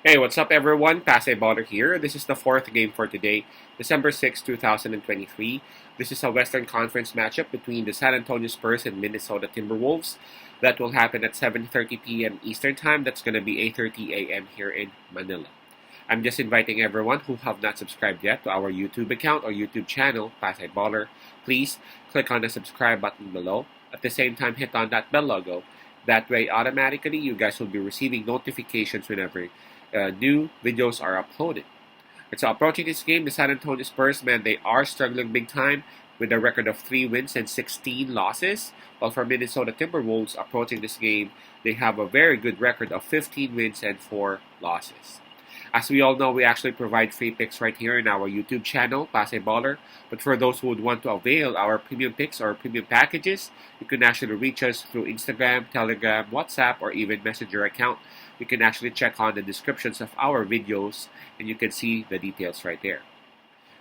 Hey, what's up everyone? Pasay Baller here. This is the fourth game for today, December 6, 2023. This is a Western Conference matchup between the San Antonio Spurs and Minnesota Timberwolves. That will happen at 7:30 p.m. Eastern Time. That's going to be 8:30 a.m. here in Manila. I'm just inviting everyone who have not subscribed yet to our YouTube account or YouTube channel, Pasay Baller. Please click on the subscribe button below. At the same time, hit on that bell logo. That way, automatically, you guys will be receiving notifications whenever new videos are uploaded. And so approaching this game, the San Antonio Spurs, man, they are struggling big time with a record of 3 wins and 16 losses. While for Minnesota Timberwolves, approaching this game, they have a very good record of 15 wins and 4 losses. As we all know, we actually provide free picks right here in our YouTube channel, Pasay Baller. But for those who would want to avail our premium picks or premium packages, you can actually reach us through Instagram, Telegram, WhatsApp, or even Messenger account. You can actually check on the descriptions of our videos and you can see the details right there.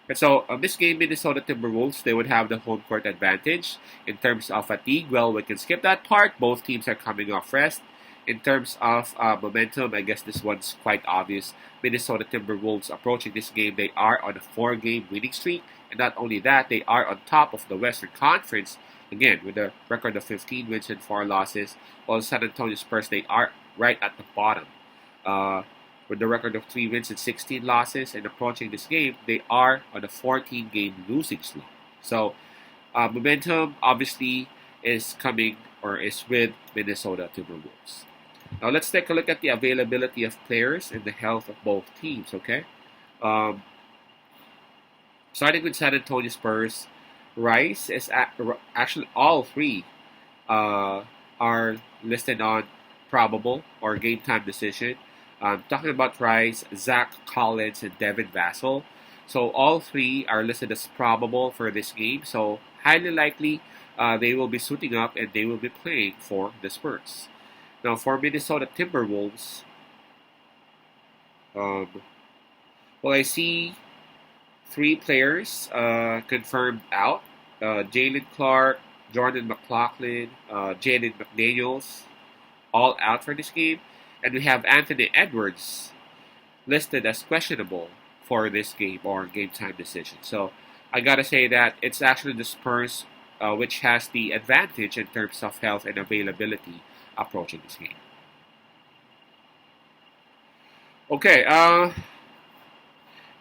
And so, on this game, Minnesota Timberwolves, they would have the home court advantage. In terms of fatigue, well, we can skip that part. Both teams are coming off rest. In terms of momentum, I guess this one's quite obvious. Minnesota Timberwolves approaching this game, they are on a 4-game winning streak. And not only that, they are on top of the Western Conference, again, with a record of 15 wins and 4 losses. While San Antonio Spurs, they are right at the bottom. With the record of 3 wins and 16 losses. And approaching this game, they are on a 14-game losing streak. So, momentum obviously is coming or is with Minnesota Timberwolves. Now let's take a look at the availability of players and the health of both teams, okay? Um, Starting with San Antonio Spurs, Rice is actually all three are listed on probable or game time decision. Talking about Rice, Zach Collins, and Devin Vassell. So all three are listed as probable for this game. So highly likely they will be suiting up and they will be playing for the Spurs. Now, for Minnesota Timberwolves, um, well, I see 3 players confirmed out. Jalen Clark, Jordan McLaughlin, Jaden McDaniels, all out for this game. And we have Anthony Edwards listed as questionable for this game or game time decision. So I gotta say that it's actually the Spurs which has the advantage in terms of health and availability approaching this game. Okay,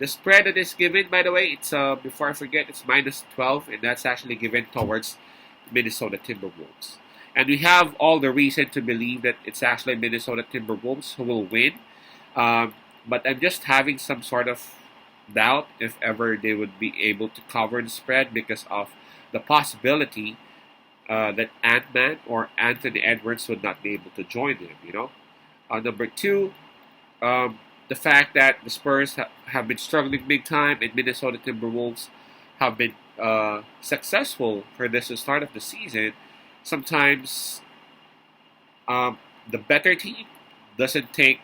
the spread that is given, by the way, it's before I forget, it's -12, and that's actually given towards Minnesota Timberwolves. And we have all the reason to believe that it's actually Minnesota Timberwolves who will win. But I'm just having some sort of doubt if ever they would be able to cover the spread because of the possibility that Ant-Man or Anthony Edwards would not be able to join them, you know. Number 2, the fact that the Spurs have been struggling big time and Minnesota Timberwolves have been successful for this start of the season. Sometimes the better team doesn't take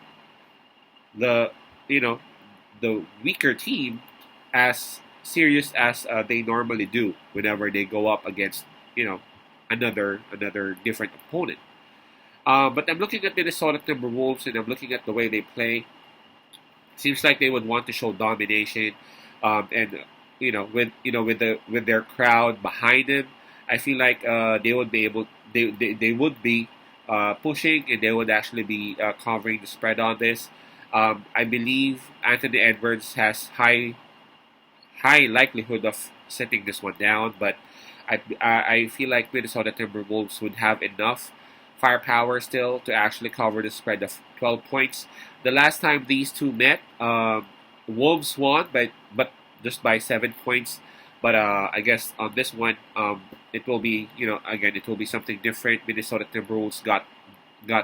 the the weaker team as serious as they normally do whenever they go up against another different opponent. But I'm looking at Minnesota Timberwolves and I'm looking at the way they play. Seems like they would want to show domination, and with their crowd behind them, I feel like they would be able they would be pushing and they would actually be covering the spread on this. I believe Anthony Edwards has high likelihood of setting this one down, but I feel like Minnesota Timberwolves would have enough firepower still to actually cover the spread of 12 points. The last time these two met, Wolves won, but just by 7 points. But I guess on this one, it will be again it will be something different. Minnesota Timberwolves got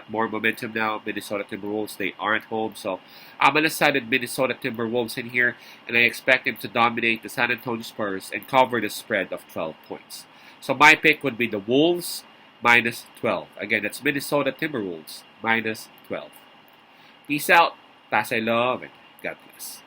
more momentum now. Minnesota Timberwolves, they aren't home, so I'm gonna side with Minnesota Timberwolves in here, and I expect them to dominate the San Antonio Spurs and cover the spread of 12 points. So my pick would be the Wolves -12. Again, that's Minnesota Timberwolves -12. Peace out, Pasay love, and God bless.